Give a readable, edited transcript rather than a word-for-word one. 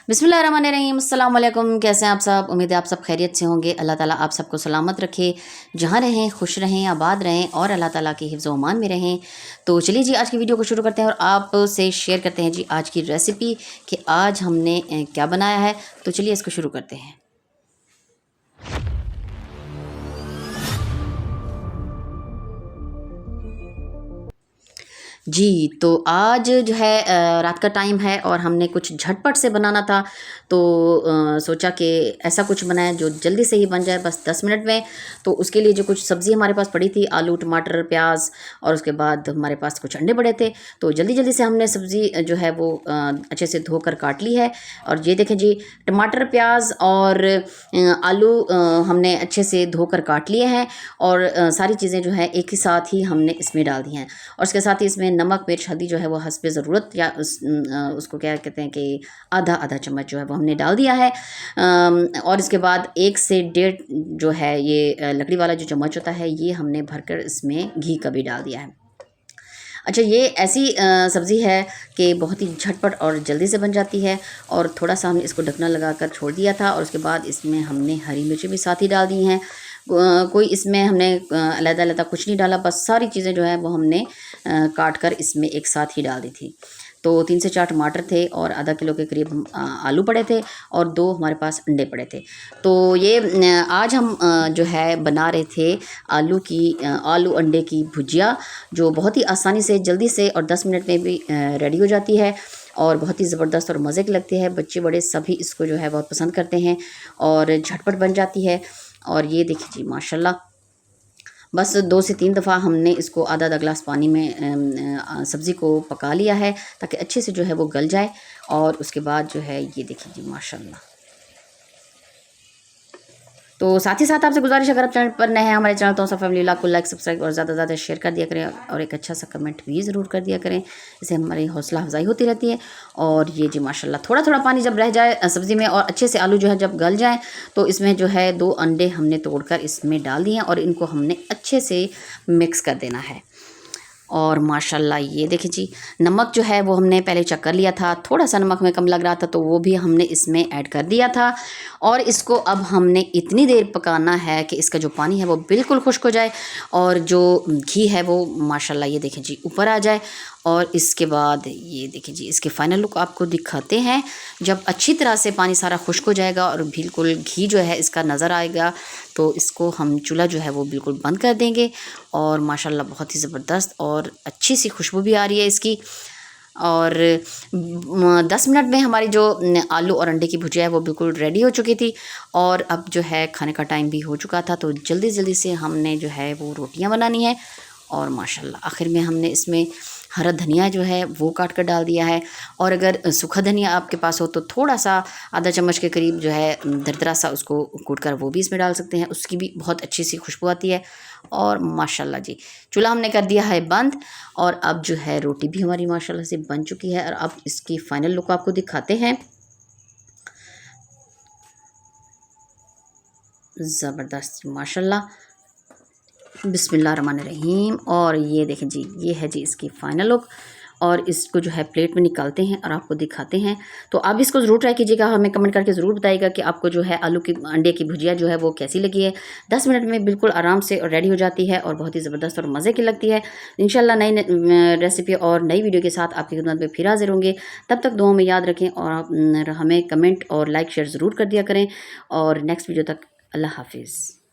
बिस्मिल्लाहिर्रहमानिर्रहीम, अस्सलाम वालेकुम। कैसे हैं आप सब? उम्मीद है आप सब खैरियत से होंगे। अल्लाह ताला आप सबको सलामत रखे, जहाँ रहें खुश रहें, आबाद रहें और अल्लाह ताला की हिफ्ज़ व अमान में रहें। तो चलिए जी, आज की वीडियो को शुरू करते हैं और आपसे शेयर करते हैं जी आज की रेसिपी कि आज हमने क्या बनाया है। तो चलिए इसको शुरू करते हैं। जी, तो आज जो है रात का टाइम है और हमने कुछ झटपट से बनाना था, तो सोचा कि ऐसा कुछ बनाएं जो जल्दी से ही बन जाए, बस 10 मिनट में। तो उसके लिए जो कुछ सब्ज़ी हमारे पास पड़ी थी, आलू, टमाटर, प्याज और उसके बाद हमारे पास कुछ अंडे पड़े थे। तो जल्दी जल्दी से हमने सब्ज़ी जो है वो अच्छे से धोकर काट ली है। और ये देखें जी, टमाटर, प्याज और आलू हमने अच्छे से धोकर काट लिए हैं और सारी चीज़ें जो है एक ही साथ ही हमने इसमें डाल दी हैं। और उसके साथ ही इसमें नमक, मिर्च, हल्दी जो है वो हस्बे ज़रूरत या उसको क्या कहते हैं कि आधा आधा चम्मच जो है वो हमने डाल दिया है। और इसके बाद 1 से 1.5 जो है ये लकड़ी वाला जो चम्मच होता है, ये हमने भरकर इसमें घी का भी डाल दिया है। अच्छा, ये ऐसी सब्ज़ी है कि बहुत ही झटपट और जल्दी से बन जाती है। और थोड़ा सा हमने इसको ढकना लगाकर छोड़ दिया था और उसके बाद इसमें हमने हरी मिर्ची भी साथ ही डाल दी हैं। कोई इसमें हमने अलग-अलग कुछ नहीं डाला, बस सारी चीज़ें जो है वो हमने काट कर इसमें एक साथ ही डाल दी थी। तो 3 से 4 टमाटर थे और आधा किलो के करीब आलू पड़े थे और 2 हमारे पास अंडे पड़े थे। तो ये आज हम जो है बना रहे थे आलू अंडे की भुजिया, जो बहुत ही आसानी से, जल्दी से और 10 मिनट में भी रेडी हो जाती है और बहुत ही ज़बरदस्त और मज़े की लगती है। बच्चे बड़े सभी इसको जो है बहुत पसंद करते हैं और झटपट बन जाती है। और ये देखिए जी, माशाल्लाह, बस 2 से 3 दफ़ा हमने इसको आधा-आधा ग्लास पानी में सब्ज़ी को पका लिया है ताकि अच्छे से जो है वो गल जाए। और उसके बाद जो है ये देखिए जी, माशाल्लाह। तो साथ ही साथ आपसे गुजारिश, अगर आप चैनल पर नए हैं हमारे चैनल, तो सब फैमिली को लाइक, सब्सक्राइब और ज़्यादा से ज़्यादा शेयर कर दिया करें और एक अच्छा सा कमेंट भी ज़रूर कर दिया करें। इससे हमारी हौसला अफजाई होती रहती है। और ये जी माशाल्लाह, थोड़ा थोड़ा पानी जब रह जाए सब्ज़ी में और अच्छे से आलू जो है जब गल जाए, तो इसमें जो है 2 अंडे हमने तोड़कर इसमें डाल दिए हैं और इनको हमने अच्छे से मिक्स कर देना है। और माशाल्लाह ये देखिए जी, नमक जो है वो हमने पहले चेक कर लिया था, थोड़ा सा नमक में कम लग रहा था तो वो भी हमने इसमें ऐड कर दिया था। और इसको अब हमने इतनी देर पकाना है कि इसका जो पानी है वो बिल्कुल खुश्क हो जाए और जो घी है वो माशाल्लाह ये देखिए जी ऊपर आ जाए। और इसके बाद ये देखिए जी, इसके फाइनल लुक आपको दिखाते हैं। जब अच्छी तरह से पानी सारा खुश्क हो जाएगा और बिल्कुल घी जो है इसका नज़र आएगा, तो इसको हम चूल्हा जो है वो बिल्कुल बंद कर देंगे। और माशाल्लाह बहुत ही ज़बरदस्त और अच्छी सी खुशबू भी आ रही है इसकी। और 10 मिनट में हमारी जो आलू और अंडे की भुजिया है वो बिल्कुल रेडी हो चुकी थी। और अब जो है खाने का टाइम भी हो चुका था, तो जल्दी जल्दी से हमने जो है वो रोटियां बनानी है। और माशाल्लाह आखिर में हमने इसमें हरा धनिया जो है वो काट कर डाल दिया है। और अगर सूखा धनिया आपके पास हो तो थोड़ा सा आधा चम्मच के करीब जो है दरदरा सा उसको कूट कर वो भी इसमें डाल सकते हैं, उसकी भी बहुत अच्छी सी खुशबू आती है। और माशाल्लाह जी, चूल्हा हमने कर दिया है बंद और अब जो है रोटी भी हमारी माशाल्लाह से बन चुकी है। और अब इसकी फाइनल लुक आपको दिखाते हैं। ज़बरदस्त माशाल्लाह, बिस्मिल्लाहिर्रहमानिर्रहीम। और ये देखें जी, ये है जी इसकी फ़ाइनल लुक। और इसको जो है प्लेट में निकालते हैं और आपको दिखाते हैं। तो आप इसको ज़रूर ट्राई कीजिएगा, हमें कमेंट करके ज़रूर बताइएगा कि आपको जो है आलू की अंडे की भुजिया जो है वो कैसी लगी है। 10 मिनट में बिल्कुल आराम से और रेडी हो जाती है और बहुत ही ज़बरदस्त और मज़े की लगती है। इंशाल्लाह नई रेसिपी और नई वीडियो के साथ आपकी खिदमत में फिर हाज़िर होंगे। तब तक दुआओं में याद रखें और आप हमें कमेंट और लाइक शेयर ज़रूर कर दिया करें। और नेक्स्ट वीडियो तक अल्लाह हाफिज़।